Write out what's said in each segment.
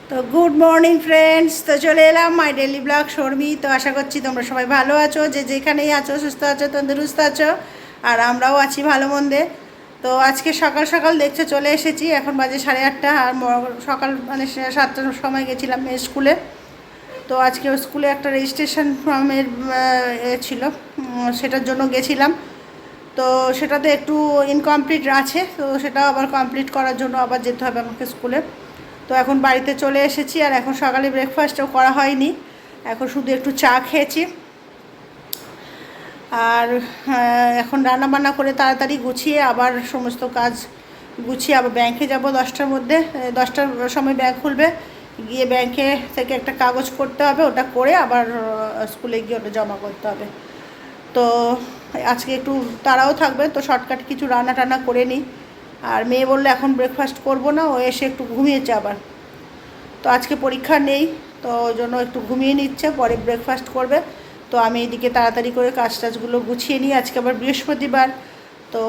তো good morning friends, তো চলে এলাম মাই ডেলি ব্লগ শর্মি। তো আশা করছি তোমরা সবাই ভালো আছো, যে যেখানেই আছো সুস্থ আছো, তন্দুরুস্ত আছো, আর আমরাও আছি ভালো মন্দে। তো আজকে সকাল সকাল দেখছো চলে এসেছি, এখন বাজে 8:30। আর সকাল মানে 7টার সময় গেছিলাম মেয়ের স্কুলে। তো আজকে স্কুলে একটা রেজিস্ট্রেশন ফর্মের ছিল, সেটার জন্য গেছিলাম। তো সেটাতে একটু ইনকমপ্লিট আছে, তো সেটা আবার কমপ্লিট করার জন্য আবার যেতে হবে আমাকে স্কুলে। তো এখন বাড়িতে চলে এসেছি, আর এখন সকালে ব্রেকফাস্টও করা হয়নি, এখন শুধু একটু চা খেয়েছি। আর এখন রান্না বান্না করে তাড়াতাড়ি গুছিয়ে আবার সমস্ত কাজ গুছিয়ে আবার ব্যাংকে যাব 10টার মধ্যে। 10টার সময় ব্যাংক খুলবে, গিয়ে ব্যাংকে থেকে একটা কাগজ করতে হবে, ওটা করে আবার স্কুলে গিয়ে ওটা জমা করতে হবে। তো আজকে একটু তাড়াও থাকবে, তো শর্টকাট কিছু রান্না টান্না করে নিই। আর মেয়ে বললে এখন ব্রেকফাস্ট করব না, ও এসে একটু ঘুমিয়েছে আবার। তো আজকে পরীক্ষা নেই, তো ওই জন্য একটু ঘুমিয়ে নিচ্ছে, পরে ব্রেকফাস্ট করবে। তো আমি এদিকে তাড়াতাড়ি করে কাজ টাজগুলো গুছিয়ে নিই। আজকে আবার বৃহস্পতিবার, তো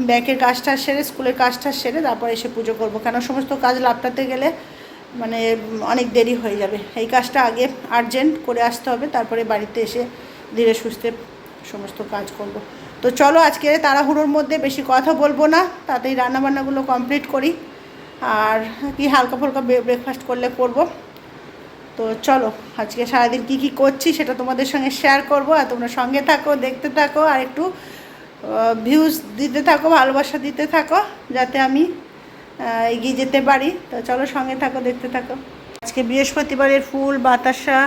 ব্যাংকের কাজটা সেরে স্কুলের কাজটা সেরে তারপর এসে পুজো করব, কেন সমস্ত কাজ লাপটাতে গেলে মানে অনেক দেরি হয়ে যাবে। এই কাজটা আগে আর্জেন্ট করে আসতে হবে, তারপরে বাড়িতে এসে ধীরে সুস্থে সমস্ত কাজ করব। তো চলো আজকে তাড়াহুড়োর মধ্যে বেশি কথা বলবো না, তাতেই রান্নাবান্নাগুলো কমপ্লিট করি, আর কি হালকা ফুলকা ব্রেকফাস্ট করলে করব। তো চলো আজকে সারাদিন কি কি করছি সেটা তোমাদের সঙ্গে শেয়ার করব, আর তোমরা সঙ্গে থাকো, দেখতে থাকো, আর একটু ভিউজ দিতে থাকো, ভালোবাসা দিতে থাকো, যাতে আমি এগিয়ে যেতে পারি। তো চলো সঙ্গে থাকো, দেখতে থাকো। আজকে বৃহস্পতিবারের ফুল বাতাসা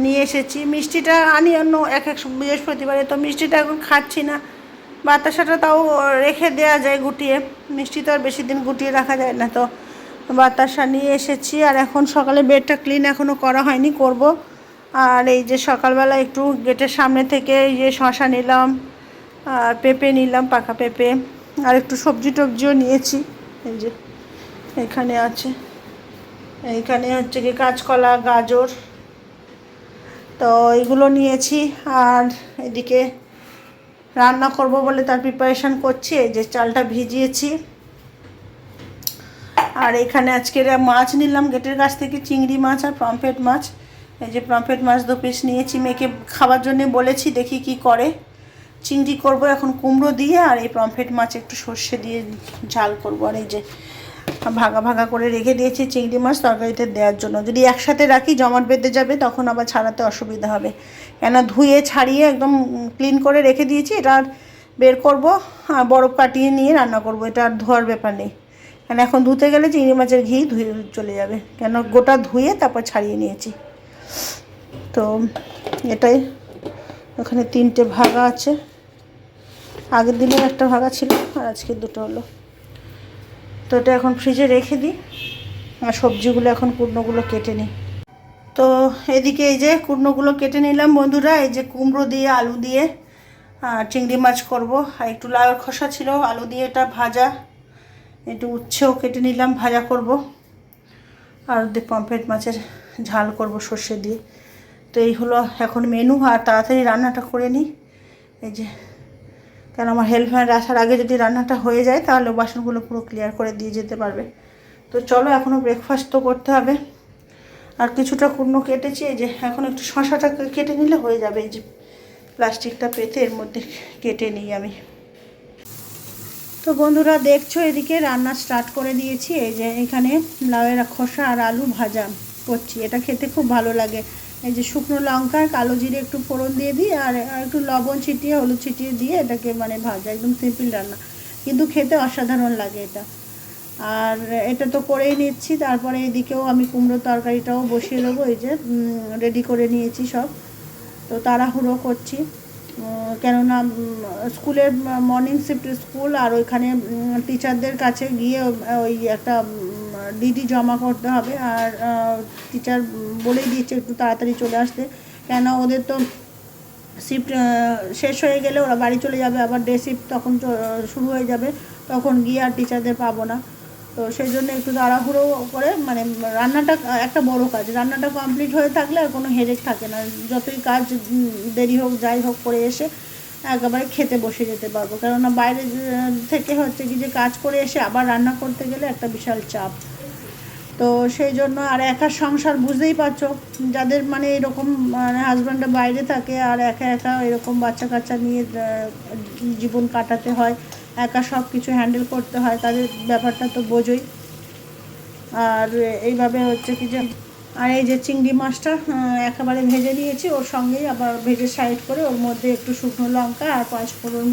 নিয়ে এসেছি। মিষ্টিটা আনি অন্য এক বৃহস্পতিবারে, তো মিষ্টিটা এখন খাচ্ছি না, বাতাসাটা তাও রেখে দেওয়া যায় গুটিয়ে, মিষ্টি তো আর বেশি দিন গুটিয়ে রাখা যায় না। তো বাতাসা নিয়ে এসেছি। আর এখন সকালে বেডটা ক্লিন এখনও করা হয়নি, করব। আর এই যে সকালবেলা একটু গেটের সামনে থেকে এই যে শশা নিলাম, আর পেঁপে নিলাম, পাকা পেঁপে, আর একটু সবজি টবজিও নিয়েছি। এই যে এখানে আছে, এইখানে হচ্ছে কি কাঁচকলা, গাজর, তো এইগুলো নিয়েছি। আর এদিকে রান্না করব বলে তার প্রিপারেশান করছি। এই যে চালটা ভিজিয়েছি। আর এখানে আজকে মাছ নিলাম গেটের কাছ থেকে, চিংড়ি মাছ আর পমফ্রেট মাছ। এই যে পমফ্রেট মাছ 2 পিস নিয়েছি, মেয়েকে খাবার জন্য বলেছি, দেখি কি করে। চিংড়ি করব এখন কুমড়ো দিয়ে, আর এই পমফ্রেট মাছ একটু সর্ষে দিয়ে ঝাল করব। আর এই যে ভাগা ভাগা করে রেখে দিয়েছি চিংড়ি মাছ তরকারিতে দেওয়ার জন্য, যদি একসাথে রাখি জমাট বেঁধে যাবে, তখন আবার ছাড়াতে অসুবিধা হবে। কেন ধুয়ে ছাড়িয়ে একদম ক্লিন করে রেখে দিয়েছি, এটা আর বের করবো আর বরফ কাটিয়ে নিয়ে রান্না করব, এটা আর ধোয়ার ব্যাপার নেই। কেন এখন ধুতে গেলে চিংড়ি মাছের ঘি ধুয়ে চলে যাবে, কেন গোটা ধুয়ে তারপর ছাড়িয়ে নিয়েছি। তো এটাই, ওখানে 3টে ভাগা আছে, আগের দিনের একটা ভাগা ছিল আর আজকে 2টো হলো। তো এটা এখন ফ্রিজে রেখে দিই, আর সবজিগুলো এখন কুটনোগুলো কেটে নিই। তো এদিকে এই যে কুটনোগুলো কেটে নিলাম বন্ধুরা। এই যে কুমড়ো দিয়ে আলু দিয়ে চিংড়ি মাছ করব, আর একটু লাউয়ের খোসা ছিল, আলু দিয়ে এটা ভাজা, একটু উচ্ছেও কেটে নিলাম, ভাজা করব। আর পমফ্রেট মাছের ঝাল করব সর্ষে দিয়ে। তো এই হলো এখন মেনু, আর তাড়াতাড়ি রান্নাটা করে নিই। এই যে কেন আমার হেল্পার আসার আগে যদি রান্নাটা হয়ে যায়, তাহলে বাসনগুলো পুরো ক্লিয়ার করে দিয়ে যেতে পারবে। তো চলো এখনও ব্রেকফাস্ট তো করতে হবে। আর কিছুটা কুমড়ো কেটেছি, এই যে এখন একটু শশাটা কেটে নিলে হয়ে যাবে। এই যে প্লাস্টিকটা পেতে এর মধ্যে কেটে নিই আমি। তো বন্ধুরা দেখছো এদিকে রান্না স্টার্ট করে দিয়েছি। এই যে এখানে লাউয়ের খোসা আর আলু ভাজা করছি, এটা খেতে খুব ভালো লাগে। এই যে শুকনো লঙ্কা কালো জিরে একটু ফোড়ন দিয়ে দিই, আর একটু লবণ ছিটিয়ে হলুদ ছিটিয়ে দিয়ে এটাকে মানে ভাজা, একদম সিম্পল রান্না, কিন্তু খেতে অসাধারণ লাগে এটা। আর এটা তো করেই নিচ্ছি, তারপরে এদিকেও আমি কুমড়োর তরকারিটাও বসিয়ে দেবো। এই যে রেডি করে নিয়েছি সব, তো তাড়াহুড়ো করছি, কেননা স্কুলের মর্নিং শিফট স্কুল, আর ওইখানে টিচারদের কাছে গিয়ে ওই একটা ডিডি জমা করতে হবে। আর টিচার বলেই দিয়েছে একটু তাড়াতাড়ি চলে আসতে, কেন ওদের তো শিফট শেষ হয়ে গেলে ওরা বাড়ি চলে যাবে, আবার ডে শিফট তখন শুরু হয়ে যাবে, তখন গিয়ে আর টিচারদের পাবো না। তো সেই জন্য একটু তাড়াহুড়ো করে, মানে রান্নাটা একটা বড় কাজ, রান্নাটা কমপ্লিট হয়ে থাকলে আর কোনো হেডেক থাকে না, যতই কাজ দেরি হোক যাই হোক করে এসে একেবারে খেতে বসে যেতে পারবো। কেননা বাইরে থেকে হচ্ছে কি যে কাজ করে এসে আবার রান্না করতে গেলে একটা বিশাল চাপ। তো সেই জন্য আর একা সংসার বুঝতেই পারছো, যাদের মানে এরকম মানে হাজব্যান্ডের বাইরে থাকে আর একা একা এরকম বাচ্চা কাচ্চা নিয়ে জীবন কাটাতে হয়, একা সব কিছু হ্যান্ডেল করতে হয়, তাদের ব্যাপারটা তো বোঝোই। আর এইভাবে হচ্ছে কি যে আর এই যে চিংড়ি মাছটা একেবারে ভেজে নিয়েছি, ওর সঙ্গেই আবার ভেজে সাইড করে ওর মধ্যে একটু শুকনো লঙ্কা আর 5 ফোড়ন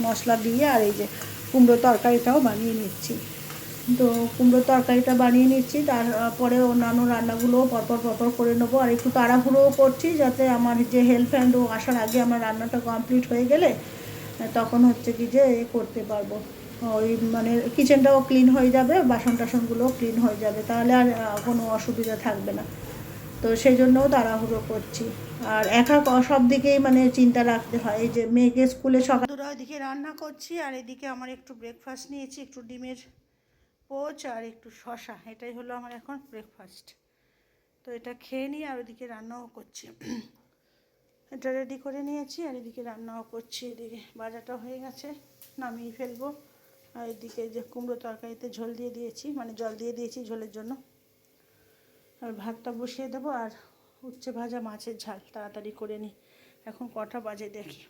মশলা দিয়ে আর এই যে কুমড়ো তরকারিটাও বানিয়ে নিচ্ছি। তো কুমড়ো তরকারিটা বানিয়ে নিচ্ছি, তারপরে অন্যান্য রান্নাগুলোও পরপর করে নেবো। আর একটু তাড়াহুড়োও করছি যাতে আমার যে হেল্প হ্যান্ড ও আসার আগে আমার রান্নাটা কমপ্লিট হয়ে গেলে তখন হচ্ছে কি যে করতে পারবো, ওই মানে কিচেনটাও ক্লিন হয়ে যাবে, বাসন টাসনগুলোও ক্লিন হয়ে যাবে, তাহলে আর কোনো অসুবিধা থাকবে না। তো সেই জন্যও তাড়াহুড়ো করছি। আর একা সব দিকেই মানে চিন্তা রাখতে হয়। এই যে মেয়েকে স্কুলে সকাল এদিকে রান্না করছি আর এদিকে আমার একটু ব্রেকফাস্ট নিয়েছি, একটু ডিমের পোচ আর একটু শশা, এটাই হলো আমার এখন ব্রেকফাস্ট। তো এটা খেয়ে নিই আর ওদিকে রান্নাও করছি। এটা রেডি করে নিয়েছি আর এদিকে রান্নাও করছি, এদিকে ভাজাটা হয়ে গেছে, নামিয়ে ফেলবো। আর এদিকে যে কুমড়ো তরকারিতে ঝোল দিয়ে দিয়েছি, মানে জল দিয়ে দিয়েছি ঝোলের জন্য। আর ভাতটা বসিয়ে দেবো আর উচ্ছে ভাজা মাছের ঝাল তাড়াতাড়ি করে নিই। এখন কটা বাজে দেখি,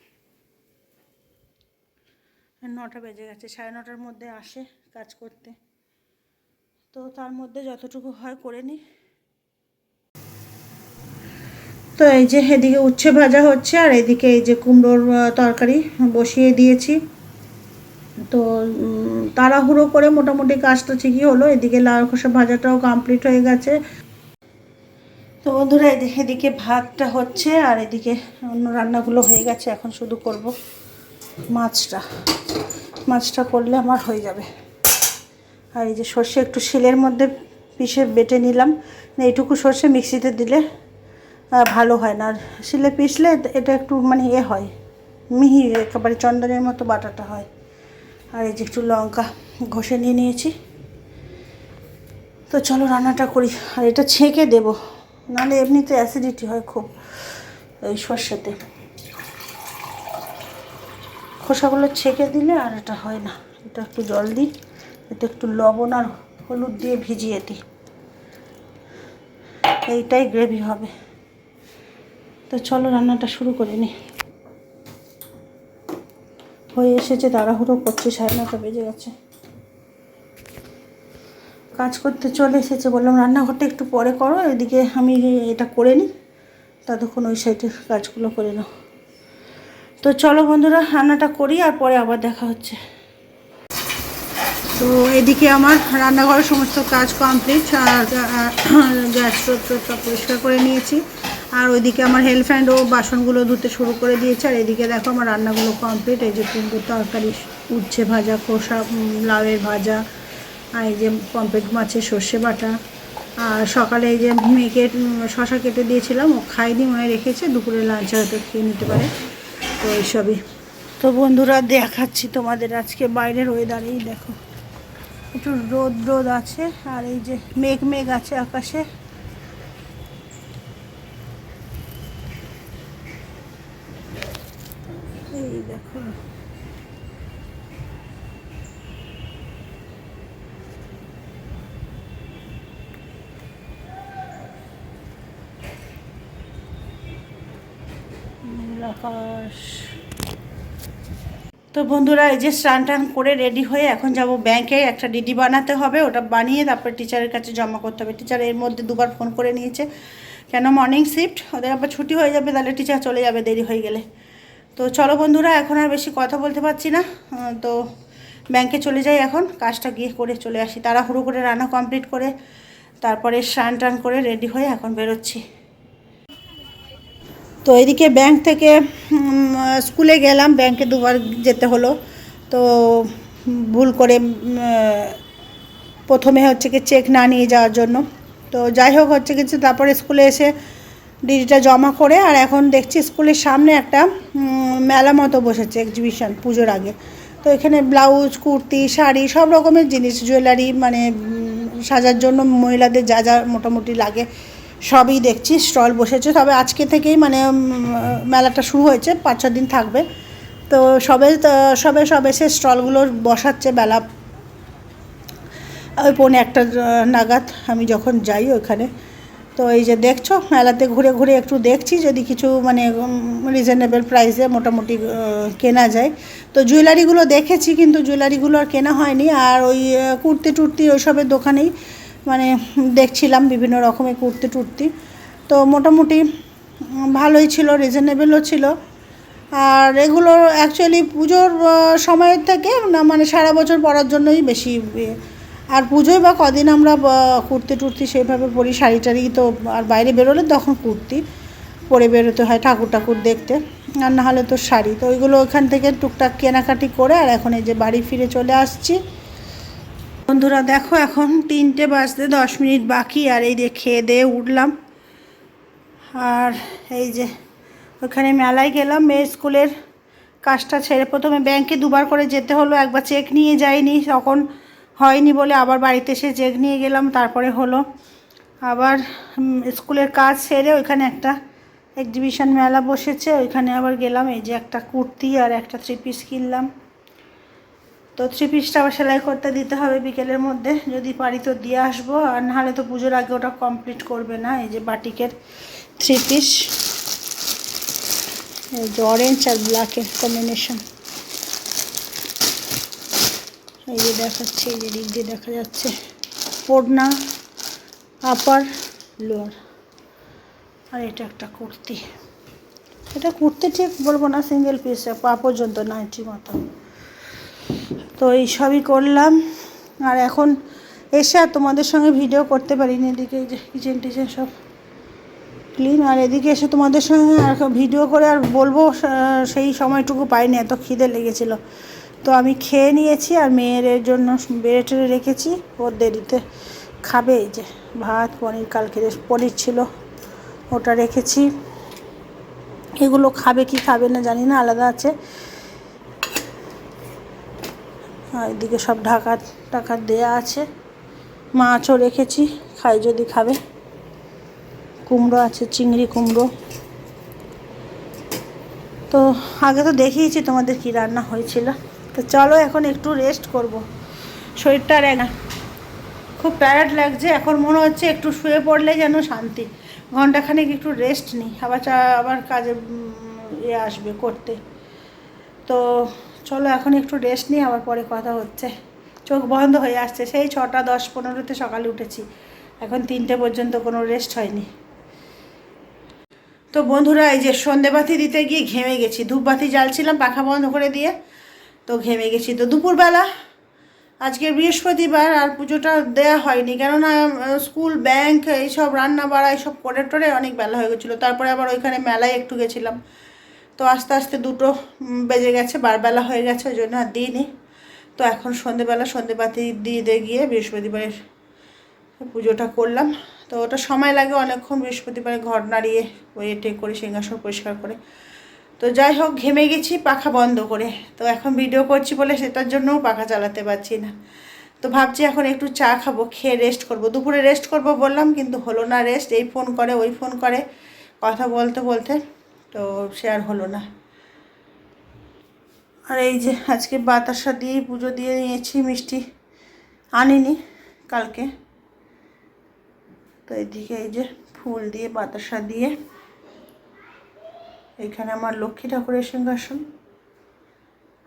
9টা বেজে গেছে, 9:30টার মধ্যে আসে কাজ করতে, তো তার মধ্যে যতটুকু হয় করে নিই। তো এই যে এদিকে উচ্ছে ভাজা হচ্ছে আর এদিকে এই যে কুমড়োর তরকারি বসিয়ে দিয়েছি। তো তাড়াহুড়ো করে মোটামুটি কাজটা ঠিকই হলো। এদিকে লাউ খোসা ভাজাটাও কমপ্লিট হয়ে গেছে। তো বন্ধুরা এদিকে ভাতটা হচ্ছে আর এদিকে অন্য রান্নাগুলো হয়ে গেছে, এখন শুধু করব মাছটা করলে আমার হয়ে যাবে। আর এই যে সর্ষে একটু শিলের মধ্যে পিষে বেটে নিলাম, এইটুকু সর্ষে মিক্সিতে দিলে ভালো হয় না, আর শিলে পিষলে এটা একটু মানে হয় মিহি, একেবারে চন্দনের মতো বাটাটা হয়। আর এই যে একটু লঙ্কা ঘষে নিয়ে নিয়েছি। তো চলো রান্নাটা করি। আর এটা ছেঁকে দেবো, নাহলে এমনিতে অ্যাসিডিটি হয় খুব এই সর্ষেতে, খোসাগুলো ছেঁকে দিলে আর এটা হয় না। এটা একটু জল দিই, এটা একটু লবণ আর হলুদ দিয়ে ভিজিয়ে দিই, এইটাই গ্রেভি হবে। তো চলো রান্নাটা শুরু করে নিই। হয়ে এসেছে, তাড়াহুড়ো করছি, 9:30 বেজে গেছে। কাজ করতে চলে এসেছে, বললাম রান্নাঘরটা একটু পরে করো, এদিকে আমি এটা করে নিই, ততক্ষণ ওই সাইডের কাজগুলো করে নাও। তো চলো বন্ধুরা রান্নাটা করি আর পরে আবার দেখা হচ্ছে। তো এদিকে আমার রান্নাঘরের সমস্ত কাজ কমপ্লিট, আর গ্যাস স্টোভটা পরিষ্কার করে নিয়েছি। আর ওইদিকে আমার হেল্প হ্যান্ড ও বাসনগুলো ধুতে শুরু করে দিয়েছে। আর এদিকে দেখো আমার রান্নাগুলো কমপ্লিট। এই যে কুমড়ো তরকারি, উচ্ছে ভাজা, খোসা লাউয়ের ভাজা, আর এই যে পমফ্রেট মাছের সর্ষে বাটা। আর সকালে এই যে মেয়েকে শশা কেটে দিয়েছিলাম, ও খাইনি, মনে রেখেছে, দুপুরে লাঞ্চে হয়তো খেয়ে নিতে পারে। তো এইসবই। তো বন্ধুরা দেখাচ্ছি তোমাদের আজকে বাইরের ওয়েদারেই দেখো, একটু রোদ আছে আর এই যে মেঘ আছে আকাশে। এই দেখো আকাশ। তো বন্ধুরা এই যে স্নান টান করে রেডি হয়ে এখন যাব ব্যাংকে, একটা ডিডি বানাতে হবে, ওটা বানিয়ে তারপর টিচারের কাছে জমা করতে হবে। টিচার এর মধ্যে 2বার ফোন করে নিয়েছে, কেন মর্নিং শিফট, ওদের আবার ছুটি হয়ে যাবে, তাহলে টিচার চলে যাবে দেরি হয়ে গেলে। তো চলো বন্ধুরা এখন আর বেশি কথা বলতে পারছি না, তো ব্যাংকে চলে যাই এখন, কাজটা গিয়ে করে চলে আসি। তাড়াহুড়ো করে রান্না কমপ্লিট করে তারপরে স্নান টান করে রেডি হয়ে এখন বেরোচ্ছি। তো এদিকে ব্যাংক থেকে স্কুলে গেলাম, ব্যাংকে 2বার যেতে হলো। তো ভুল করে প্রথমে হচ্ছে কি চেক না নিয়ে যাওয়ার জন্য, তো যাই হোক হচ্ছে কিছু, তারপরে স্কুলে এসে ডিডিটা জমা করে আর এখন দেখছি স্কুলের সামনে একটা মেলা মতো বসেছে, এক্সিবিশন পুজোর আগে। তো এখানে ব্লাউজ, কুর্তি, শাড়ি, সব রকমের জিনিস, জুয়েলারি, মানে সাজার জন্য মহিলাদের যা যা মোটামুটি লাগে সবই দেখছি স্টল বসেছে। তবে আজকে থেকেই মানে মেলাটা শুরু হয়েছে, 5-6 দিন থাকবে। তো সবে সে স্টলগুলো বসাচ্ছে ওই পৌনে একটা নাগাদ আমি যখন যাই ওখানে। তো এই যে দেখছো মেলাতে ঘুরে ঘুরে একটু দেখছি যদি কিছু মানে রিজনেবল প্রাইসে মোটামুটি কেনা যায়। তো জুয়েলারিগুলো দেখেছি কিন্তু জুয়েলারিগুলো আর কেনা হয়নি। আর ওই কুর্তি টুর্তি ওইসবের দোকানেই মানে দেখছিলাম বিভিন্ন রকমের কুর্তি টুর্তি। তো মোটামুটি ভালোই ছিল, রিজনেবলও ছিল। আর এগুলো অ্যাকচুয়ালি পুজোর সময়ের থেকে না মানে সারা বছর পরার জন্যই বেশি। আর পুজোয় বা কদিন আমরা কুর্তি টুর্তি সেইভাবে পরি, শাড়ি টাড়ি তো আর বাইরে বেরোলে তখন কুর্তি পরে বেরোতে হয় ঠাকুর ঠাকুর দেখতে, আর না হলে তো শাড়ি। তো ওইগুলো ওখান থেকে টুকটাক কেনাকাটি করে আর এখন এই যে বাড়ি ফিরে চলে আসছি। বন্ধুরা দেখো এখন 3টে বাজতে 10 মিনিট বাকি, আর এই যে খেয়ে দিয়ে উঠলাম। আর এই যে ওখানে মেলায় গেলাম, মেয়ের স্কুলের কাজটা ছেড়ে প্রথমে ব্যাংকে দুবার করে যেতে হলো, একবার চেক নিয়ে যাইনি তখন হয়নি বলে আবার বাড়িতে এসে চেক নিয়ে গেলাম, তারপরে হলো। আবার স্কুলের কাজ সেরে ওইখানে একটা এক্সিবিশন মেলা বসেছে, ওইখানে আবার গেলাম। এই যে একটা কুর্তি আর একটা 3 পিস কিনলাম। তো 3 পিসটা আবার সেলাই করতে দিতে হবে বিকেলের মধ্যে, যদি পারি তো দিয়ে আসবো, আর নাহলে তো পুজোর আগে ওটা কমপ্লিট করবে না। এই যে বাটিকের 3 পিস, এই যে অরেঞ্জ আর ব্ল্যাকের কম্বিনেশন। এই যে দেখাচ্ছে, এই যে দিক দিয়ে দেখা যাচ্ছে ওড়না, আপার লোয়ার। আর এটা একটা কুর্তি, এটা কুর্তি ঠিক বলবো না, সিঙ্গেল পিস, পা পর্যন্ত নাইটি মতো। তো এই সবই করলাম। আর এখন এসে আর তোমাদের সঙ্গে ভিডিও করতে পারিনি, এদিকে এই যে কিচেন টিচেন সব ক্লিন, আর এদিকে এসে তোমাদের সঙ্গে আর ভিডিও করে আর বলবো সেই সময়টুকু পাইনি, এত খিদে লেগেছিলো। তো আমি খেয়ে নিয়েছি আর মেয়ের জন্য বেড়ে টেড়ে রেখেছি, ওর দেরিতে খাবে। এই যে ভাত, পনির, কালকে পনির ছিল ওটা রেখেছি, এগুলো খাবে কি খাবে না জানি না, আলাদা আছে। আর এদিকে সব ঢাকা টাকা দেয়া আছে, মাছও রেখেছি খাই যদি খাবে। কুমড়ো আছে, চিংড়ি কুমড়ো। তো আগে তো দেখিয়েছি তোমাদের কি রান্না হয়েছিল। তো চলো এখন একটু রেস্ট করব, শরীরটা আর না খুব টায়ার্ড লাগছে, এখন মনে হচ্ছে একটু শুয়ে পড়লে যেন শান্তি। ঘন্টাখানেক একটু রেস্ট নিই, আবার কাজে আসবে করতে। তো চলো এখন একটু রেস্ট নিই, আবার পরে কথা হচ্ছে। চোখ বন্ধ হয়ে আসছে, সেই 6টা 10-15 সকালে উঠেছি, এখন 3টে পর্যন্ত কোনো রেস্ট হয়নি। তো বন্ধুরা এই যে সন্ধেবাতি দিতে গিয়ে ঘেমে গেছি, ধূপবাতি জ্বালছিলাম পাখা বন্ধ করে দিয়ে, তো ঘেমে গেছি। তো দুপুরবেলা আজকে বৃহস্পতিবার আর পুজোটা দেয়া হয়নি, কেননা স্কুল ব্যাংক এইসব রান্না বাড়া এইসব করে টোরে অনেক বেলা হয়ে গেছিলো। তারপরে আবার ওইখানে মেলায় একটু গেছিলাম, তো আস্তে আস্তে 2টো বেজে গেছে, বারবেলা হয়ে গেছে, ওই জন্য আর দিইনি। তো এখন সন্ধেবেলা সন্ধেবাতি দিয়ে গিয়ে বৃহস্পতিবারের পুজোটা করলাম। তো ওটা সময় লাগে অনেকক্ষণ, বৃহস্পতিবারে ঘর নাড়িয়ে ওয়েটে করে সিংহাসন পরিষ্কার করে। তো যাই হোক ঘেমে গেছি পাখা বন্ধ করে, তো এখন ভিডিও করছি বলে সেটার জন্যও পাখা চালাতে পারছি না। তো ভাবছি এখন একটু চা খাবো, খেয়ে রেস্ট করব। দুপুরে রেস্ট করব বললাম কিন্তু হলো না রেস্ট, এই ফোন করে ওই ফোন করে কথা বলতে বলতে, তো সে আর হলো না। আর এই যে আজকে বাতাসা দিয়েই পুজো দিয়ে নিয়েছি, মিষ্টি আনিনি কালকে। তো এদিকে এই যে ফুল দিয়ে বাতাসা দিয়ে, এইখানে আমার লক্ষ্মী ঠাকুরের সিংহাসন।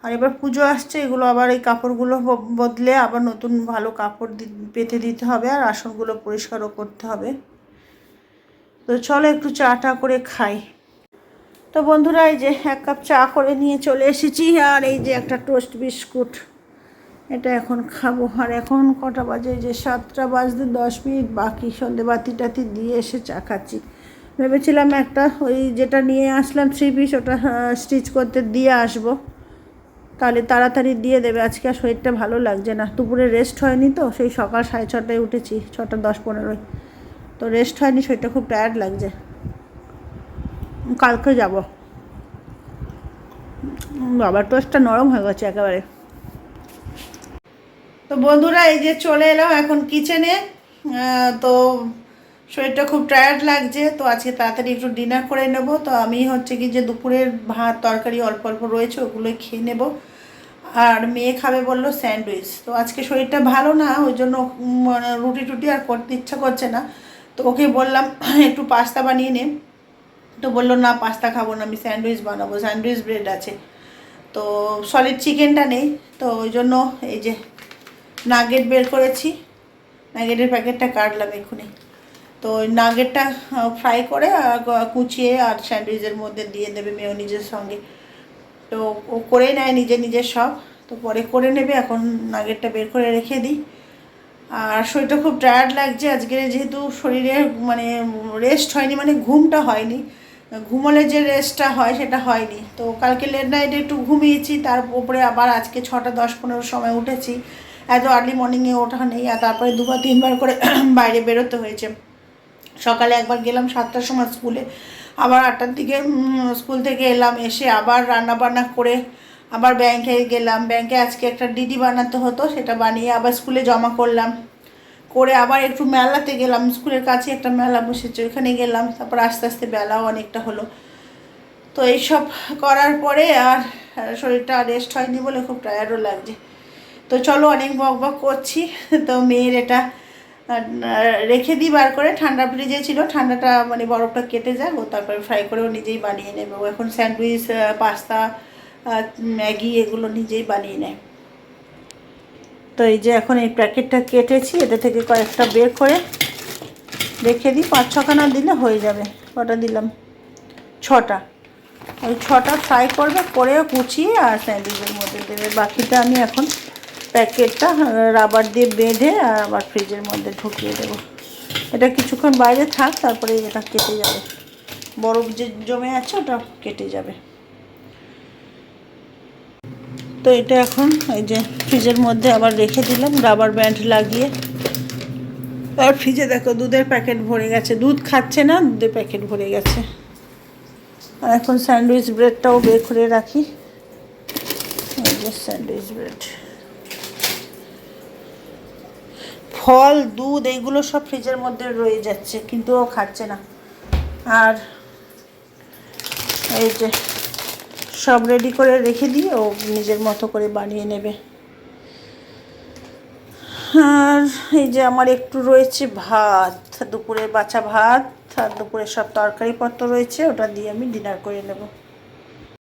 আর এবার পুজো আসছে, এগুলো আবার এই কাপড়গুলো বদলে আবার নতুন ভালো কাপড় পেতে দিতে হবে, আর আসনগুলো পরিষ্কারও করতে হবে। তো চলো একটু চাটা করে খাই। তো বন্ধুরা এই যে 1 কাপ চা করে নিয়ে চলে এসেছি, আর এই যে একটা টোস্ট বিস্কুট, এটা এখন খাবো। আর এখন কটা বাজে, যে 7টা বাজতে 10 মিনিট বাকি, সন্ধে বাতি টাতি দিয়ে এসে চা খাচ্ছি। ভেবেছিলাম একটা ওই যেটা নিয়ে আসলাম 3 পিস, ওটা স্টিচ করতে দিয়ে আসবো, তাহলে তাড়াতাড়ি দিয়ে দেবে। আজকে আর শরীরটা ভালো লাগছে না, দুপুরে রেস্ট হয়নি, তো সেই সকাল 6:30টায় উঠেছি, 6টা 10-15, তো রেস্ট হয়নি, শরীরটা খুব টায়ার্ড লাগছে। কালকে যাব। বাবার টোস্টটা নরম হয়ে গেছে একেবারে। তো বন্ধুরা এই যে চলে এলাম এখন কিচেনে। তো শরীরটা খুব টায়ার্ড লাগছে, তো আজকে তাড়াতাড়ি একটু ডিনার করে নেব। তো আমি হচ্ছে কি যে দুপুরের ভাত তরকারি অল্প অল্প রয়েছে, ওগুলোই খেয়ে নেব। আর মেয়ে খাবে বললো স্যান্ডউইচ। তো আজকে শরীরটা ভালো না, ওই জন্য মানে রুটি টুটি আর করতে ইচ্ছা করছে না। তো ওকে বললাম একটু পাস্তা বানিয়ে নে, তো বললো না পাস্তা খাবো না, আমি স্যান্ডউইচ বানাবো, স্যান্ডউইচ ব্রেড আছে। তো সলিড চিকেনটা নেই, তো ওই জন্য এই যে নাগেট বের করেছি, নাগেটের প্যাকেটটা কাটলাম এক্ষুনি। তো ওই নাগেটটা ফ্রাই করে কুচিয়ে আর স্যান্ডউইচের মধ্যে দিয়ে দেবে মেয়োনিজের সঙ্গে। তো ও করে নেয় নিজে নিজে সব, তো পরে করে নেবে। এখন নাগেটটা বের করে রেখে দিই। আর শরীরটা খুব টায়ার্ড লাগছে আজকে, যেহেতু শরীরে মানে রেস্ট হয়নি, মানে ঘুমটা হয়নি, ঘুমোলে যে রেস্টটা হয় সেটা হয়নি। তো কালকে লেট নাইটে একটু ঘুমিয়েছি, তার উপরে আবার আজকে 6:10-15 সময় উঠেছি। এত আর্লি মর্নিংয়ে ওঠা নেই, আর তারপরে 2-3 বার করে বাইরে বেরোতে হয়েছে। সকালে একবার গেলাম 7টার সময় স্কুলে, আবার 8টার দিকে স্কুল থেকে এলাম, এসে আবার রান্না বান্না করে আবার ব্যাংকে গেলাম। ব্যাংকে আজকে একটা ডিডি বানাতে হতো, সেটা বানিয়ে আবার স্কুলে জমা করলাম, করে আবার একটু মেলাতে গেলাম, স্কুলের কাছে একটা মেলা বসেছে ওখানে গেলাম। তারপর আস্তে আস্তে বেলাও অনেকটা হলো। তো এইসব করার পরে আর শরীরটা রেস্ট হয়নি বলে খুব টায়ার্ডও লাগছে। তো চলো, অনেক বক বক করছি। তো মেয়ের এটা রেখে দিই বার করে, ঠান্ডা ফ্রিজে ছিল, ঠান্ডাটা মানে বরফটা কেটে যায়, ও তারপরে ফ্রাই করে ও নিজেই বানিয়ে নেবে। ও এখন স্যান্ডউইচ, পাস্তা, ম্যাগি এগুলো নিজেই বানিয়ে নেয়। তো এই যে এখন এই প্যাকেটটা কেটেছি, এটা থেকে কয়েকটা বের করে রেখে দিই, 5-6খানা দিলে হয়ে যাবে। কটা দিলাম? 6টা। ওই 6টা ফ্রাই করবে, করে কুচিয়ে আর স্যান্ডউইচের মধ্যে দেবে। বাকিটা আমি এখন প্যাকেটটা রাবার দিয়ে বেঁধে আর আবার ফ্রিজের মধ্যে ঢুকিয়ে দেবো। এটা কিছুক্ষণ বাইরে থাক, তারপরে এটা কেটে যাবে, বরফ যে জমে আছে ওটা কেটে যাবে। তো এটা এখন এই যে ফ্রিজের মধ্যে আবার রেখে দিলাম রাবার ব্যান্ড লাগিয়ে। আর ফ্রিজে দেখো দুধের প্যাকেট ভরে গেছে, দুধ খাচ্ছে না, দুধের প্যাকেট ভরে গেছে। আর এখন স্যান্ডউইচ ব্রেডটাও বের করে রাখি। এই যে স্যান্ডউইচ ব্রেড, ফল, দুধ এইগুলো সব ফ্রিজের মধ্যে রয়ে যাচ্ছে, কিন্তু ও খাচ্ছে না। আর এই যে সব রেডি করে রেখে দিয়ে ও নিজের মতো করে বানিয়ে নেবে। আর এই যে আমার একটু রয়েছে ভাত, দুপুরে বাছা ভাত, আর দুপুরে সব তরকারিপত্র রয়েছে, ওটা দিয়ে আমি ডিনার করে নেব।